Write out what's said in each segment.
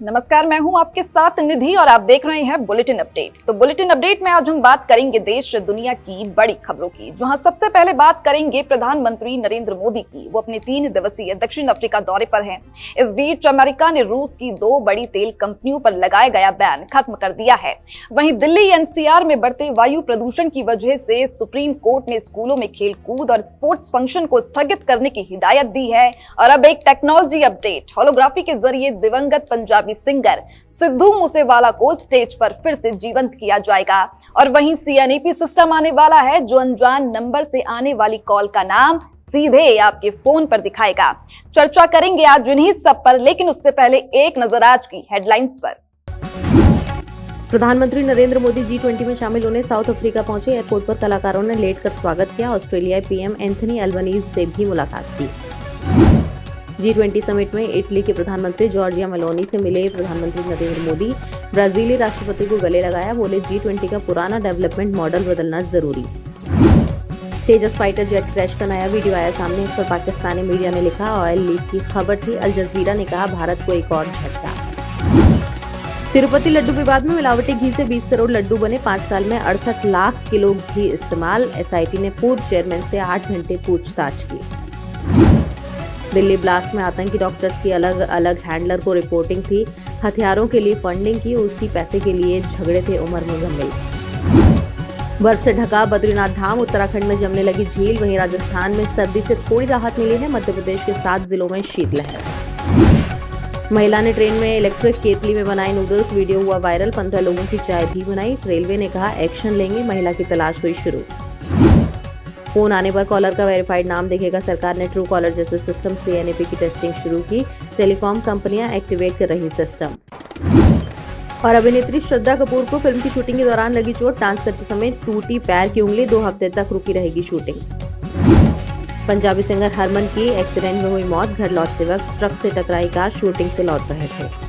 नमस्कार, मैं हूं आपके साथ निधि और आप देख रहे हैं बुलेटिन अपडेट। तो बुलेटिन अपडेट में आज हम बात करेंगे देश दुनिया की बड़ी खबरों की, जहां सबसे पहले बात करेंगे प्रधानमंत्री नरेंद्र मोदी की। वो अपने 3 दिवसीय दक्षिण अफ्रीका दौरे पर हैं। इस बीच अमेरिका ने रूस की 2 बड़ी तेल कंपनियों पर लगाया गया बैन खत्म कर दिया है। वहीं दिल्ली एनसीआर में बढ़ते वायु प्रदूषण की वजह से सुप्रीम कोर्ट ने स्कूलों में खेल कूद और स्पोर्ट्स फंक्शन को स्थगित करने की हिदायत दी है। और अब एक टेक्नोलॉजी अपडेट, होलोग्राफी के जरिए दिवंगत पंजाबी सिंगर सिद्धू मूसेवाला को स्टेज पर फिर से जीवंत किया जाएगा। और वहीं सीएनएपी सिस्टम आने वाला है, जो अनजान नंबर से आने वाली कॉल का नाम सीधे आपके फोन पर दिखाएगा। चर्चा करेंगे आज इन्हीं सब पर, लेकिन उससे पहले एक नजर आज की हेडलाइंस पर। प्रधानमंत्री नरेंद्र मोदी G20 में शामिल होने साउथ अफ्रीका पहुंचे। एयरपोर्ट पर कलाकारों ने लेट कर स्वागत किया। ऑस्ट्रेलियाई पीएम एंथनी अल्बनीज से भी मुलाकात की। G20 समिट में इटली के प्रधानमंत्री जॉर्जिया मेलोनी से मिले प्रधानमंत्री नरेंद्र मोदी। ब्राजीली राष्ट्रपति को गले लगाया, बोले G20 का पुराना डेवलपमेंट मॉडल बदलना जरूरी। तेजस फाइटर जेट क्रैश का नया वीडियो आया सामने। इस पर पाकिस्तानी मीडिया ने लिखा ऑयल लीक की खबर थी। अल जजीरा ने कहा भारत को एक और झटका। तिरुपति लड्डू विवाद में मिलावटी घी से 20 करोड़ लड्डू बने। 5 साल में 68 लाख किलो घी इस्तेमाल। एसआईटी ने पूर्व चेयरमैन से 8 घंटे पूछताछ की। दिल्ली ब्लास्ट में आतंकी डॉक्टर्स की अलग अलग हैंडलर को रिपोर्टिंग थी। हथियारों के लिए फंडिंग की, उसी पैसे के लिए झगड़े थे उमर मुजम्मिल। बर्फ से ढका बद्रीनाथ धाम, उत्तराखंड में जमने लगी झील। वहीं राजस्थान में सर्दी से थोड़ी राहत मिली है। मध्य प्रदेश के 7 जिलों में शीतलहर। महिला ने ट्रेन में इलेक्ट्रिक केतली में बनाई नूडल्स, वीडियो हुआ वायरल। 15 लोगों की चाय भी बनाई। रेलवे ने कहा एक्शन लेंगे, महिला की तलाश हुई शुरू। फोन आने पर कॉलर का वेरीफाइड नाम दिखेगा। सरकार ने ट्रू कॉलर जैसे सिस्टम सीएनएपी की टेस्टिंग शुरू की। टेलीकॉम कंपनियां एक्टिवेट कर रही सिस्टम। और अभिनेत्री श्रद्धा कपूर को फिल्म की शूटिंग के दौरान लगी चोट। डांस करते समय टूटी पैर की उंगली। 2 हफ्ते तक रुकी रहेगी शूटिंग। पंजाबी सिंगर हरमन की एक्सीडेंट में हुई मौत। घर लौटते वक्त ट्रक से टकराई कार, शूटिंग से लौट रहे थे।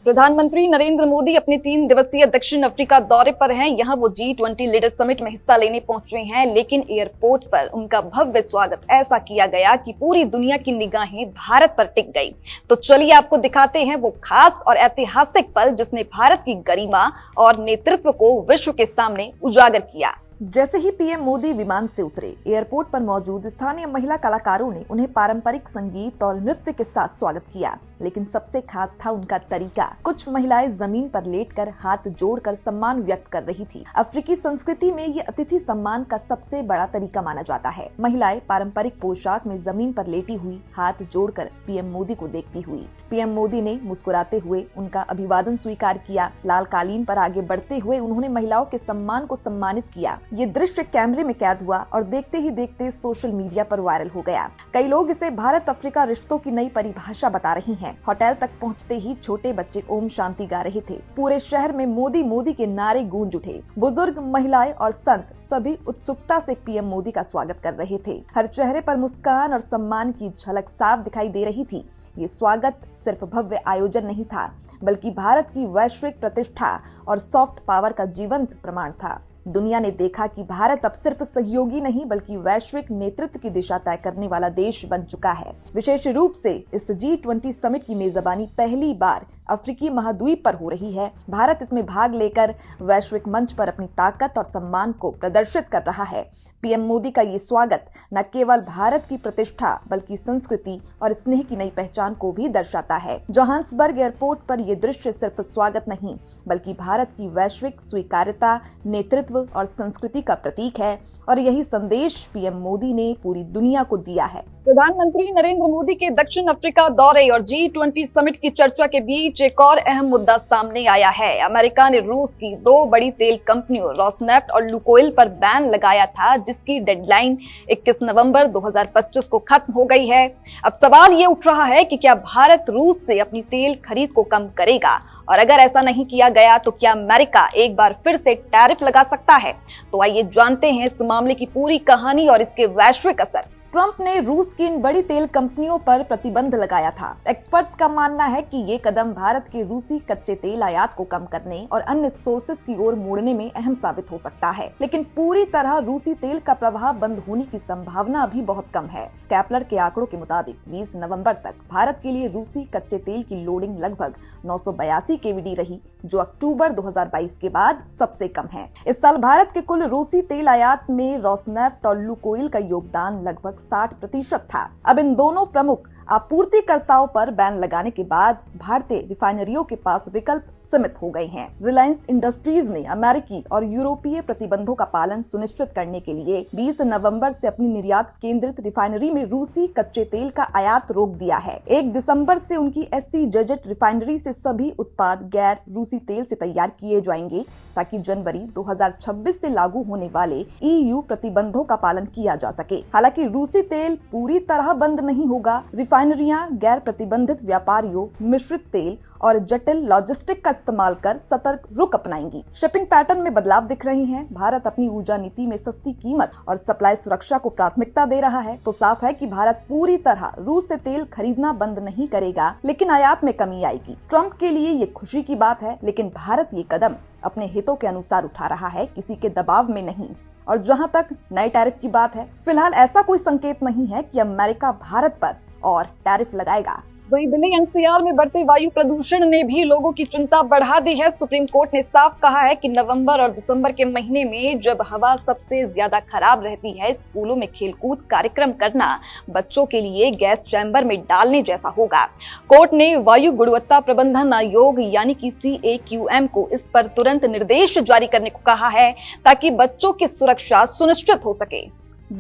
प्रधानमंत्री नरेंद्र मोदी अपने 3 दिवसीय दक्षिण अफ्रीका दौरे पर हैं। यहां वो G20 लीडर समिट में हिस्सा लेने पहुंचे हैं, लेकिन एयरपोर्ट पर उनका भव्य स्वागत ऐसा किया गया कि पूरी दुनिया की निगाहें भारत पर टिक गई। तो चलिए आपको दिखाते हैं वो खास और ऐतिहासिक पल, जिसने भारत की गरिमा और नेतृत्व को विश्व के सामने उजागर किया। जैसे ही पीएम मोदी विमान से उतरे, एयरपोर्ट पर मौजूद स्थानीय महिला कलाकारों ने उन्हें पारंपरिक संगीत और नृत्य के साथ स्वागत किया। लेकिन सबसे खास था उनका तरीका। कुछ महिलाएं जमीन पर लेटकर हाथ जोड़कर सम्मान व्यक्त कर रही थी। अफ्रीकी संस्कृति में ये अतिथि सम्मान का सबसे बड़ा तरीका माना जाता है। महिलाएं पारंपरिक पोशाक में जमीन पर लेटी हुई हाथ जोड़कर पीएम मोदी को देखती हुई। पीएम मोदी ने मुस्कुराते हुए उनका अभिवादन स्वीकार किया। लाल कालीन पर आगे बढ़ते हुए उन्होंने महिलाओं के सम्मान को सम्मानित किया। ये दृश्य कैमरे में कैद हुआ और देखते ही देखते सोशल मीडिया पर वायरल हो गया। कई लोग इसे भारत अफ्रीका रिश्तों की नई परिभाषा बता रही हैं। होटल तक पहुंचते ही छोटे बच्चे ओम शांति गा रहे थे। पूरे शहर में मोदी मोदी के नारे गूंज उठे। बुजुर्ग, महिलाएं और संत सभी उत्सुकता से पीएम मोदी का स्वागत कर रहे थे। हर चेहरे पर मुस्कान और सम्मान की झलक साफ दिखाई दे रही थी। ये स्वागत सिर्फ भव्य आयोजन नहीं था, बल्कि भारत की वैश्विक प्रतिष्ठा और सॉफ्ट पावर का जीवंत प्रमाण था। दुनिया ने देखा कि भारत अब सिर्फ सहयोगी नहीं, बल्कि वैश्विक नेतृत्व की दिशा तय करने वाला देश बन चुका है। विशेष रूप से इस G20 समिट की मेजबानी पहली बार अफ्रीकी महाद्वीप पर हो रही है। भारत इसमें भाग लेकर वैश्विक मंच पर अपनी ताकत और सम्मान को प्रदर्शित कर रहा है। पीएम मोदी का ये स्वागत न केवल भारत की प्रतिष्ठा, बल्कि संस्कृति और स्नेह की नई पहचान को भी दर्शाता है। जोहान्सबर्ग एयरपोर्ट पर यह दृश्य सिर्फ स्वागत नहीं, बल्कि भारत की वैश्विक स्वीकार्यता, नेतृत्व और संस्कृति का प्रतीक है। और यही संदेश पीएम मोदी ने पूरी दुनिया को दिया है। प्रधानमंत्री नरेंद्र मोदी के दक्षिण अफ्रीका दौरे और G20 समिट की चर्चा के बीच एक और अहम मुद्दा सामने आया है। अमेरिका ने रूस की 2 बड़ी तेल कंपनियों रोसनेफ्ट और लुकोइल पर बैन लगाया था, जिसकी डेडलाइन 21 नवंबर 2025 को खत्म हो गई है। अब सवाल ये उठ रहा है कि क्या भारत रूस से अपनी तेल खरीद को कम करेगा, और अगर ऐसा नहीं किया गया तो क्या अमेरिका एक बार फिर से टैरिफ लगा सकता है। तो आइए जानते हैं इस मामले की पूरी कहानी और इसके वैश्विक असर। ट्रंप ने रूस की इन बड़ी तेल कंपनियों पर प्रतिबंध लगाया था। एक्सपर्ट्स का मानना है कि ये कदम भारत के रूसी कच्चे तेल आयात को कम करने और अन्य सोर्सेज की ओर मोड़ने में अहम साबित हो सकता है, लेकिन पूरी तरह रूसी तेल का प्रवाह बंद होने की संभावना अभी बहुत कम है। कैपलर के आंकड़ों के मुताबिक 20 नवंबर तक भारत के लिए रूसी कच्चे तेल की लोडिंग लगभग 982 केवीडी रही, जो अक्टूबर 2022 के बाद सबसे कम है। इस साल भारत के कुल रूसी तेल आयात में रोसनेफ्ट और लुकोइल का योगदान लगभग 60% था। अब इन दोनों प्रमुख आपूर्तिकर्ताओं पर बैन लगाने के बाद भारतीय रिफाइनरियों के पास विकल्प सीमित हो गए हैं। रिलायंस इंडस्ट्रीज ने अमेरिकी और यूरोपीय प्रतिबंधों का पालन सुनिश्चित करने के लिए 20 नवंबर से अपनी निर्यात केंद्रित रिफाइनरी में रूसी कच्चे तेल का आयात रोक दिया है। 1 दिसंबर से उनकी SEZ रिफाइनरी से सभी उत्पाद गैर रूसी तेल से तैयार किए जाएंगे, ताकि जनवरी 2026 से लागू होने वाले EU प्रतिबंधों का पालन किया जा सके। हालांकि रूसी तेल पूरी तरह बंद नहीं होगा। रिफाइनरियां गैर प्रतिबंधित व्यापारियों, मिश्रित तेल और जटिल लॉजिस्टिक का इस्तेमाल कर सतर्क रुख अपनाएंगी। शिपिंग पैटर्न में बदलाव दिख रहे हैं। भारत अपनी ऊर्जा नीति में सस्ती कीमत और सप्लाई सुरक्षा को प्राथमिकता दे रहा है, तो साफ है कि भारत पूरी तरह रूस से तेल खरीदना बंद नहीं करेगा, लेकिन आयात में कमी आएगी। ट्रंप के लिए ये खुशी की बात है, लेकिन भारत ये कदम अपने हितों के अनुसार उठा रहा है, किसी के दबाव में नहीं। और जहां तक नए टैरिफ की बात है, फिलहाल ऐसा कोई संकेत नहीं है कि अमेरिका भारत पर और टैरिफ लगाएगा। वहीं दिल्ली NCR में बढ़ते वायु प्रदूषण ने भी लोगों की चिंता बढ़ा दी है। सुप्रीम कोर्ट ने साफ कहा है कि नवंबर और दिसंबर के महीने में जब हवा सबसे ज्यादा खराब रहती है, स्कूलों में खेलकूद कार्यक्रम करना बच्चों के लिए गैस चैम्बर में डालने जैसा होगा। कोर्ट ने वायु गुणवत्ता प्रबंधन आयोग यानी कि CAQM को इस पर तुरंत निर्देश जारी करने को कहा है, ताकि बच्चों की सुरक्षा सुनिश्चित हो सके।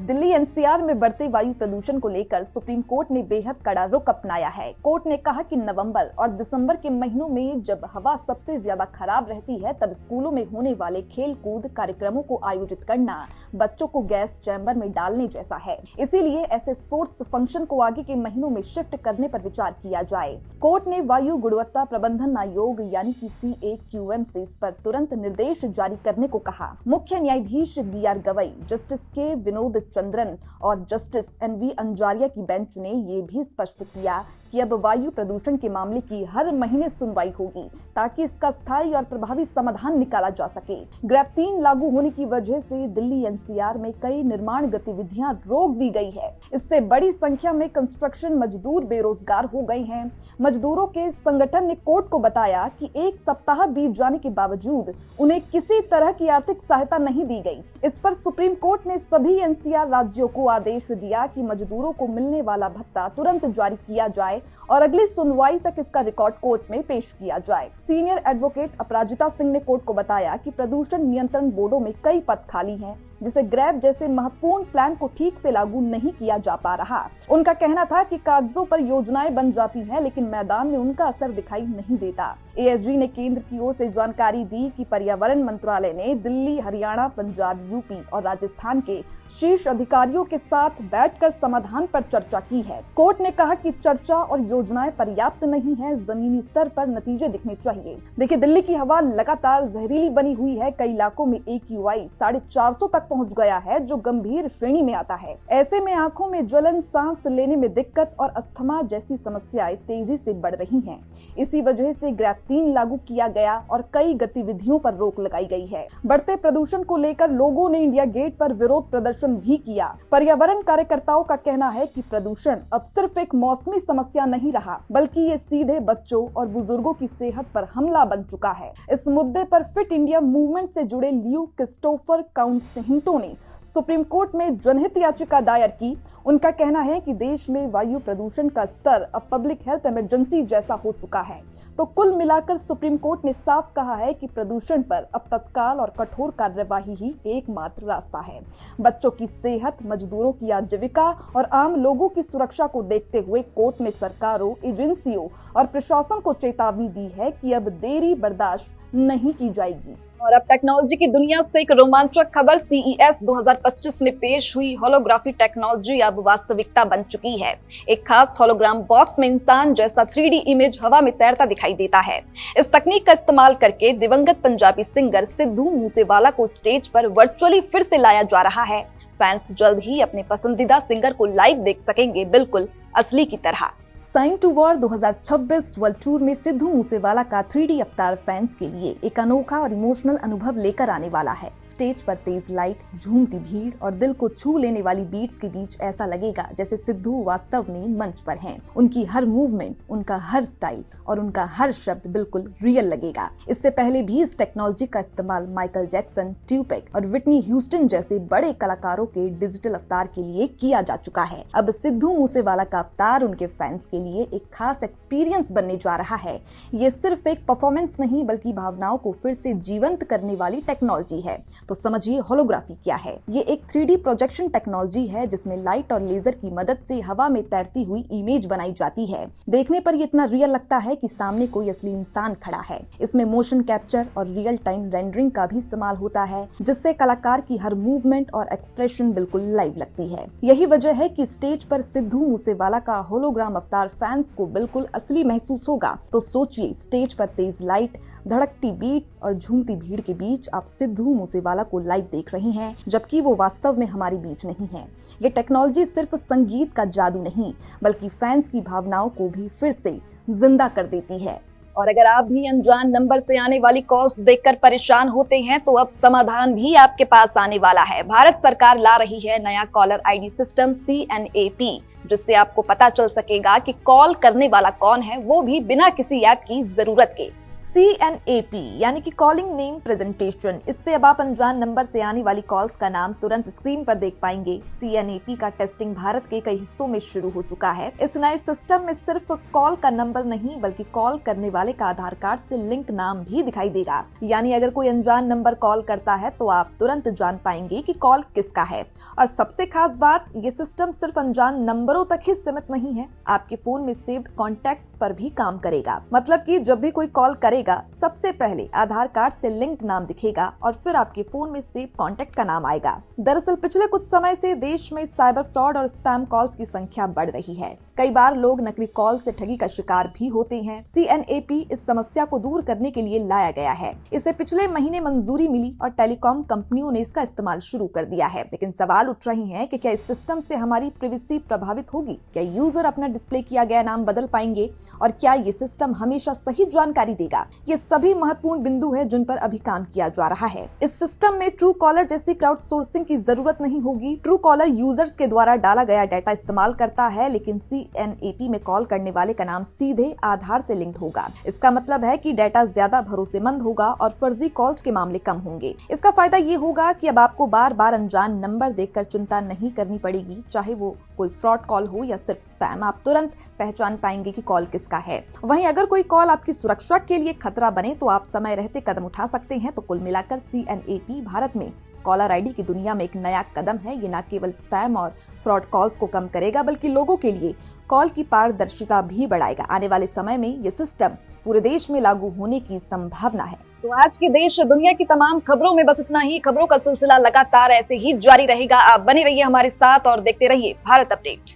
दिल्ली NCR में बढ़ते वायु प्रदूषण को लेकर सुप्रीम कोर्ट ने बेहद कड़ा रुख अपनाया है। कोर्ट ने कहा कि नवंबर और दिसंबर के महीनों में जब हवा सबसे ज्यादा खराब रहती है, तब स्कूलों में होने वाले खेल कूद कार्यक्रमों को आयोजित करना बच्चों को गैस चैम्बर में डालने जैसा है। इसीलिए ऐसे स्पोर्ट्स फंक्शन को आगे के महीनों में शिफ्ट करने पर विचार किया जाए। कोर्ट ने वायु गुणवत्ता प्रबंधन आयोग यानी कि CAQM से इस पर तुरंत निर्देश जारी करने को कहा। मुख्य न्यायाधीश BR गवई, जस्टिस के विनोद चंद्रन और जस्टिस NV अंजारिया की बेंच ने ये भी स्पष्ट किया कि अब वायु प्रदूषण के मामले की हर महीने सुनवाई होगी, ताकि इसका स्थायी और प्रभावी समाधान निकाला जा सके। ग्रैप 3 लागू होने की वजह से दिल्ली NCR में कई निर्माण गतिविधियां रोक दी गई है। इससे बड़ी संख्या में कंस्ट्रक्शन मजदूर बेरोजगार हो गए हैं। मजदूरों के संगठन ने कोर्ट को बताया कि 1 सप्ताह बीत जाने के बावजूद उन्हें किसी तरह की आर्थिक सहायता नहीं दी गई। इस पर सुप्रीम कोर्ट ने सभी NCR राज्यों को आदेश दिया कि मजदूरों को मिलने वाला भत्ता तुरंत जारी किया जाए और अगली सुनवाई तक इसका रिकॉर्ड कोर्ट में पेश किया जाए। सीनियर एडवोकेट अपराजिता सिंह ने कोर्ट को बताया कि प्रदूषण नियंत्रण बोर्डों में कई पद खाली हैं, जिसे ग्रैब जैसे महत्वपूर्ण प्लान को ठीक से लागू नहीं किया जा पा रहा। उनका कहना था कि कागजों पर योजनाएं बन जाती हैं, लेकिन मैदान में उनका असर दिखाई नहीं देता। ASG ने केंद्र की ओर से जानकारी दी कि पर्यावरण मंत्रालय ने दिल्ली, हरियाणा, पंजाब, यूपी और राजस्थान के शीर्ष अधिकारियों के साथ बैठकर समाधान पर चर्चा की है। कोर्ट ने कहा कि चर्चा और योजनाएं पर्याप्त नहीं है, जमीनी स्तर पर नतीजे दिखने चाहिए। देखिए, दिल्ली की हवा लगातार जहरीली बनी हुई है। कई इलाकों में AQI 450 तक पहुंच गया है, जो गंभीर श्रेणी में आता है। ऐसे में आंखों में ज्वलन, सांस लेने में दिक्कत और अस्थमा जैसी समस्याएं तेजी से बढ़ रही हैं। इसी वजह से ग्रैप 3 लागू किया गया और कई गतिविधियों पर रोक लगाई गई है। बढ़ते प्रदूषण को लेकर लोगों ने इंडिया गेट पर विरोध प्रदर्शन भी किया। पर्यावरण कार्यकर्ताओं का कहना है कि प्रदूषण अब सिर्फ एक मौसमी समस्या नहीं रहा, बल्कि ये सीधे बच्चों और बुजुर्गों की सेहत पर हमला बन चुका है। इस मुद्दे पर फिट इंडिया मूवमेंट से जुड़े लियो क्रिस्टोफर काउंटहिंटो ने सुप्रीम कोर्ट में जनहित याचिका दायर की। उनका कहना है कि देश में वायु प्रदूषण का स्तर अब पब्लिक हेल्थ इमरजेंसी जैसा हो चुका है। तो कुल मिलाकर सुप्रीम कोर्ट ने साफ कहा है कि प्रदूषण पर अब तत्काल और कठोर कार्यवाही ही एकमात्र रास्ता है। बच्चों की सेहत, मजदूरों की आजीविका और आम लोगों की सुरक्षा को देखते हुए कोर्ट ने सरकारों, एजेंसियों और प्रशासन को चेतावनी दी है कि अब देरी बर्दाश्त नहीं की जाएगी। और अब टेक्नोलॉजी की दुनिया से एक रोमांचक खबर। CES 2025 में पेश हुई होलोग्राफी टेक्नोलॉजी अब वास्तविकता बन चुकी है। एक खास होलोग्राम बॉक्स में इंसान जैसा 3D इमेज हवा में तैरता दिखाई देता है। इस तकनीक का इस्तेमाल करके दिवंगत पंजाबी सिंगर सिद्धू मूसेवाला को स्टेज पर वर्चुअली फिर से लाया जा रहा है। फैंस जल्द ही अपने पसंदीदा सिंगर को लाइव देख सकेंगे, बिल्कुल असली की तरह। Sign to war 2026 world tour में सिद्धू मूसेवाला का 3D अवतार फैंस के लिए एक अनोखा और इमोशनल अनुभव लेकर आने वाला है। स्टेज पर तेज लाइट, झूमती भीड़ और दिल को छू लेने वाली बीट्स के बीच ऐसा लगेगा जैसे सिद्धू वास्तव में मंच पर हैं। उनकी हर मूवमेंट, उनका हर स्टाइल और उनका हर शब्द बिल्कुल रियल लगेगा। इससे पहले भी इस टेक्नोलॉजी का इस्तेमाल माइकल जैक्सन, ट्यूपेक और विटनी ह्यूस्टन जैसे बड़े कलाकारों के डिजिटल अवतार के लिए किया जा चुका है। अब सिद्धू मूसेवाला का अवतार उनके फैंस के लिए एक खास एक्सपीरियंस बनने जा रहा है। ये सिर्फ एक परफॉर्मेंस नहीं बल्कि भावनाओं को फिर से जीवंत करने वाली टेक्नोलॉजी है। तो समझिए होलोग्राफी क्या है। ये एक 3D प्रोजेक्शन टेक्नोलॉजी है जिसमें लाइट और लेजर की मदद से हवा में तैरती हुई इमेज बनाई जाती है। देखने पर ये इतना रियल लगता है कि सामने कोई असली इंसान खड़ा है। इसमें मोशन कैप्चर और रियल टाइम रेंडरिंग का भी इस्तेमाल होता है, जिससे कलाकार की हर मूवमेंट और एक्सप्रेशन बिल्कुल लाइव लगती है। यही वजह है कि स्टेज पर सिद्धू मूसेवाला का होलोग्राम अवतार फैंस को बिल्कुल असली महसूस होगा। तो सोचिए, स्टेज पर तेज लाइट, धड़कती बीट्स और झूमती भीड़ के बीच आप सिद्धू मूसेवाला को लाइव देख रहे हैं, जबकि वो वास्तव में हमारे बीच नहीं है। ये टेक्नोलॉजी सिर्फ संगीत का जादू नहीं बल्कि फैंस की भावनाओं को भी फिर से जिंदा कर देती है। और अगर आप भी अनजान नंबर से आने वाली कॉल्स देखकर परेशान होते हैं तो अब समाधान भी आपके पास आने वाला है। भारत सरकार ला रही है नया कॉलर आईडी सिस्टम CNAP, जिससे आपको पता चल सकेगा कि कॉल करने वाला कौन है, वो भी बिना किसी ऐप की जरूरत के। CNAP यानी कि कॉलिंग नेम प्रेजेंटेशन। इससे अब आप अनजान नंबर से आने वाली कॉल्स का नाम तुरंत स्क्रीन पर देख पाएंगे। CNAP का टेस्टिंग भारत के कई हिस्सों में शुरू हो चुका है। इस नए सिस्टम में सिर्फ कॉल का नंबर नहीं बल्कि कॉल करने वाले का आधार कार्ड से लिंक नाम भी दिखाई देगा। यानी अगर कोई अनजान नंबर कॉल करता है तो आप तुरंत जान पाएंगे कि कॉल किसका है। और सबसे खास बात, ये सिस्टम सिर्फ अनजान नंबरों तक ही सीमित नहीं है, आपके फोन में सेव्ड कॉन्टैक्ट्स पर भी काम करेगा। मतलब कि जब भी कोई कॉल करेगा, सबसे पहले आधार कार्ड से लिंक्ड नाम दिखेगा और फिर आपके फोन में सेव कॉन्टैक्ट का नाम आएगा। दरअसल पिछले कुछ समय से देश में साइबर फ्रॉड और स्पैम कॉल्स की संख्या बढ़ रही है। कई बार लोग नकली कॉल से ठगी का शिकार भी होते हैं। CNAP इस समस्या को दूर करने के लिए लाया गया है। इसे पिछले महीने मंजूरी मिली और टेलीकॉम कंपनियों ने इसका इस्तेमाल शुरू कर दिया है। लेकिन सवाल उठ रहे हैं कि क्या इस सिस्टम से हमारी प्राइवेसी प्रभावित होगी? क्या यूजर अपना डिस्प्ले किया गया नाम बदल पाएंगे? और क्या ये सिस्टम हमेशा सही जानकारी देगा? ये सभी महत्वपूर्ण बिंदु हैं जिन पर अभी काम किया जा रहा है। इस सिस्टम में ट्रू कॉलर जैसी क्राउड सोर्सिंग की जरूरत नहीं होगी। ट्रू कॉलर यूजर्स के द्वारा डाला गया डाटा इस्तेमाल करता है, लेकिन CNAP में कॉल करने वाले का नाम सीधे आधार से लिंक्ड होगा। इसका मतलब है कि डाटा ज्यादा भरोसेमंद होगा और फर्जी कॉल्स के मामले कम होंगे। इसका फायदा ये होगा कि अब आपको बार बार अनजान नंबर देखकर चिंता नहीं करनी पड़ेगी। चाहे वो कोई फ्रॉड कॉल हो या सिर्फ स्पैम, आप तुरंत पहचान पाएंगे कि कॉल किसका है। वहीं अगर कोई कॉल आपकी सुरक्षा के लिए खतरा बने तो आप समय रहते कदम उठा सकते हैं। तो कुल मिलाकर CNAP भारत में कॉलर आईडी की दुनिया में एक नया कदम है। ये न केवल स्पैम और फ्रॉड कॉल्स को कम करेगा बल्कि लोगों के लिए कॉल की पारदर्शिता भी बढ़ाएगा। आने वाले समय में ये सिस्टम पूरे देश में लागू होने की संभावना है। तो आज की देश दुनिया की तमाम खबरों में बस इतना ही। खबरों का सिलसिला लगातार ऐसे ही जारी रहेगा। आप बने रहिए हमारे साथ और देखते रहिए भारत अपडेट।